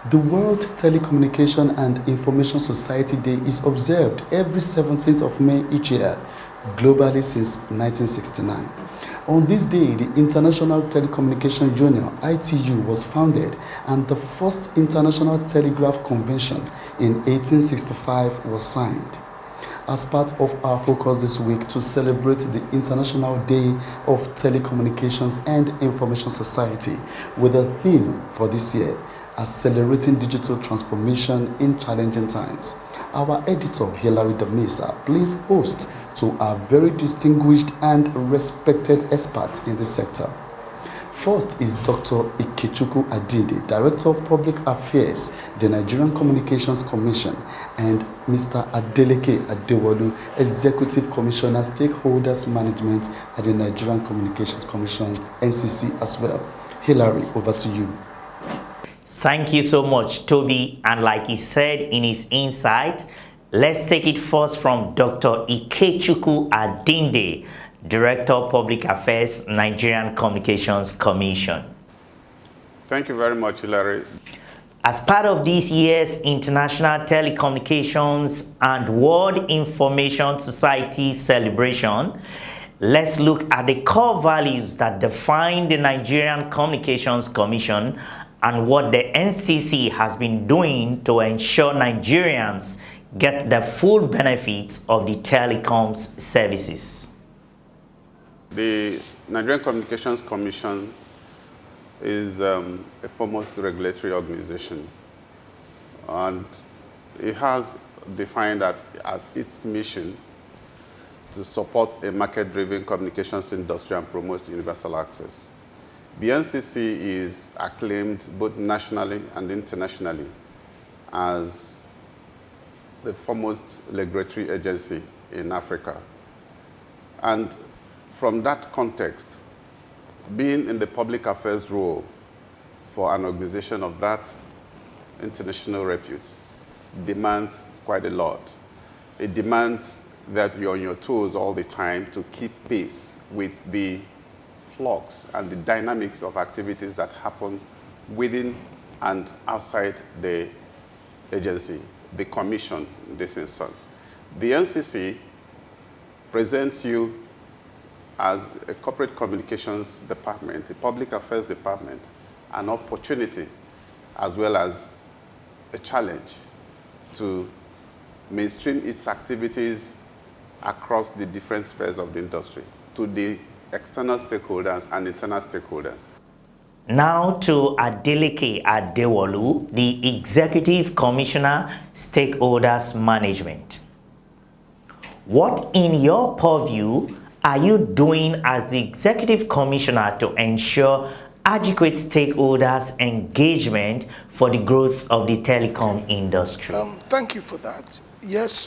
The World Telecommunication and Information Society Day is observed every 17th of May each year, globally since 1969. On this day, the International Telecommunication Union, ITU, was founded, and the first International Telegraph Convention in 1865 was signed. As part of our focus this week to celebrate the International Day of Telecommunications and Information Society, with a theme for this year, Accelerating Digital Transformation in Challenging Times, our editor, Hilary Damesa, please host to our very distinguished and respected experts in this sector. First is Dr. Ikechuku Adinde, Director of Public Affairs, the Nigerian Communications Commission, and Mr. Adeleke Adewolu, Executive Commissioner, Stakeholders Management at the Nigerian Communications Commission, NCC as well. Hilary, over to you. Thank you so much, Toby. And like he said in his insight, let's take it first from Dr. Ikechuku Adinde, Director of Public Affairs, Nigerian Communications Commission. Thank you very much, Hilary. As part of this year's International Telecommunications and World Information Society celebration, let's look at the core values that define the Nigerian Communications Commission and what the NCC has been doing to ensure Nigerians get the full benefits of the telecoms services. The Nigerian Communications Commission is a foremost regulatory organization, and it has defined that as its mission to support a market-driven communications industry and promote universal access. The NCC is acclaimed both nationally and internationally as the foremost regulatory agency in Africa. And from that context, being in the public affairs role for an organization of that international repute demands quite a lot. It demands that you're on your toes all the time to keep pace with the flux and the dynamics of activities that happen within and outside the agency, the commission in this instance. The NCC presents you as a corporate communications department, a public affairs department, an opportunity as well as a challenge to mainstream its activities across the different spheres of the industry to the external stakeholders and internal stakeholders. Now to Adeleke Adewolu, the Executive Commissioner, Stakeholders Management. What, in your purview, are you doing as the Executive Commissioner to ensure adequate stakeholders' engagement for the growth of the telecom industry? Thank you for that. Yes,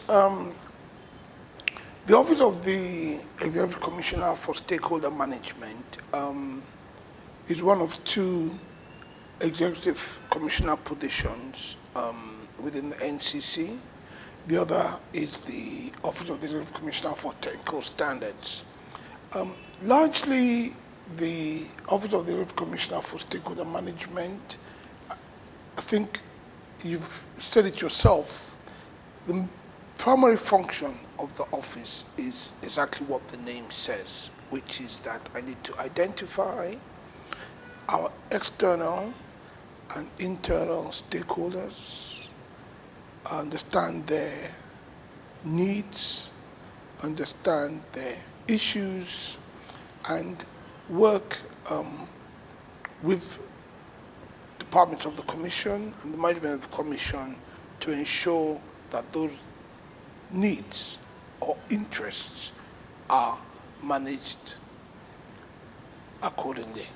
the Office of the Executive Commissioner for Stakeholder Management is one of two Executive Commissioner positions within the NCC. The other is the Office of the Executive Commissioner for Technical Standards. Largely, the Office of the Executive Commissioner for Stakeholder Management, I think you've said it yourself, the primary function of the office is exactly what the name says, which is that I need to identify our external and internal stakeholders, understand their needs, understand their issues, and work with departments of the Commission and the management of the Commission to ensure that those needs or interests are managed accordingly.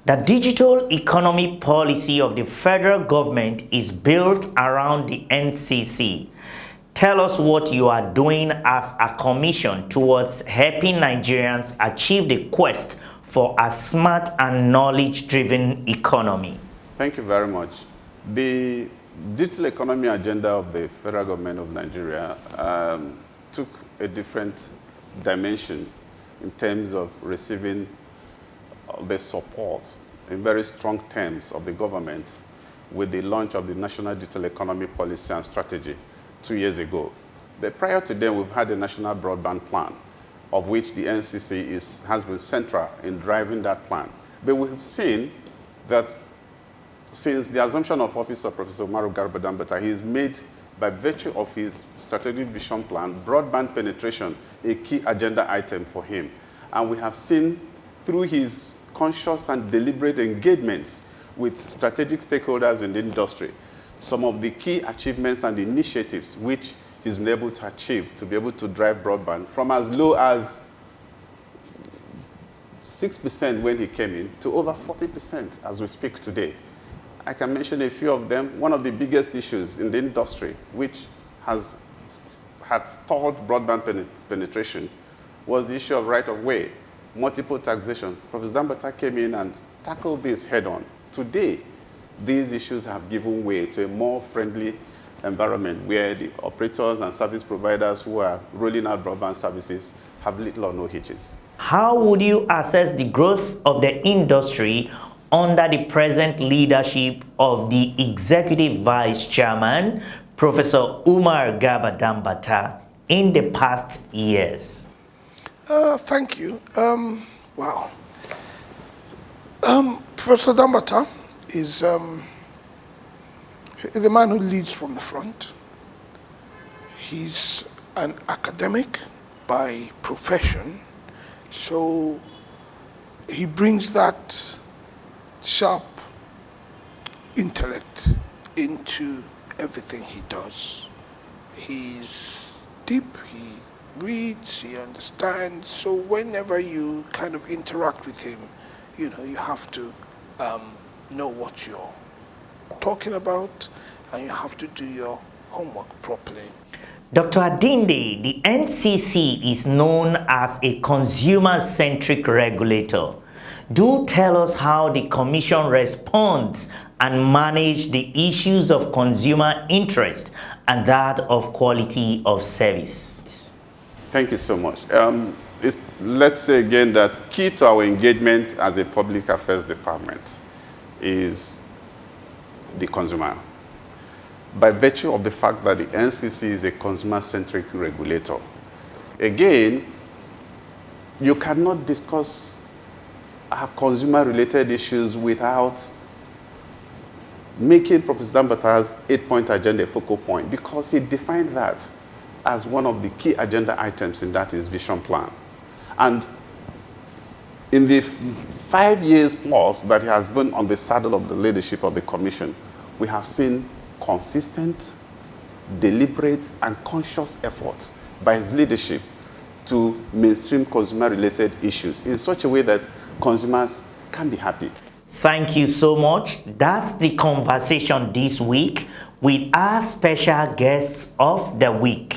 The digital economy policy of the federal government is built around the NCC. Tell us what you are doing as a commission towards helping Nigerians achieve the quest for a smart and knowledge-driven economy. Thank you very much. The digital economy agenda of the federal government of Nigeria took a different dimension in terms of receiving the support in very strong terms of the government with the launch of the National Digital Economy Policy and Strategy 2 years ago. But prior to then, we've had a National Broadband Plan, of which the NCC has been central in driving that plan. But we've seen that since the assumption of office of Professor Prof Danbatta, he's made, by virtue of his strategic vision plan, broadband penetration a key agenda item for him. And we have seen through his conscious and deliberate engagements with strategic stakeholders in the industry, some of the key achievements and initiatives which he's been able to achieve to be able to drive broadband from as low as 6% when he came in to over 40% as we speak today. I can mention a few of them. One of the biggest issues in the industry, which had stalled broadband penetration, was the issue of right-of-way, multiple taxation. Professor Danbatta came in and tackled this head-on. Today, these issues have given way to a more friendly environment where the operators and service providers who are rolling out broadband services have little or no hitches. How would you assess the growth of the industry under the present leadership of the Executive Vice Chairman, Professor Umar Garba Danbatta, in the past years? Thank you. Wow. Professor Danbatta is the man who leads from the front. He's an academic by profession, so he brings that sharp intellect into everything he does. He's deep, he reads, he understands, so whenever you kind of interact with him, you know, you have to know what you're talking about, and you have to do your homework properly. Dr. Adinde, the NCC is known as a consumer-centric regulator. Do tell us how the Commission responds and manages the issues of consumer interest and that of quality of service. Thank you so much. Let's say again that key to our engagement as a public affairs department is the consumer. By virtue of the fact that the NCC is a consumer-centric regulator. Again, you cannot discuss consumer-related issues without making Professor Danbatta's 8-point agenda a focal point, because he defined that as one of the key agenda items in that his vision plan. And in the 5 years plus that he has been on the saddle of the leadership of the Commission, we have seen consistent, deliberate, and conscious effort by his leadership to mainstream consumer-related issues in such a way that consumers can be happy. Thank you so much. That's the conversation this week with our special guests of the week.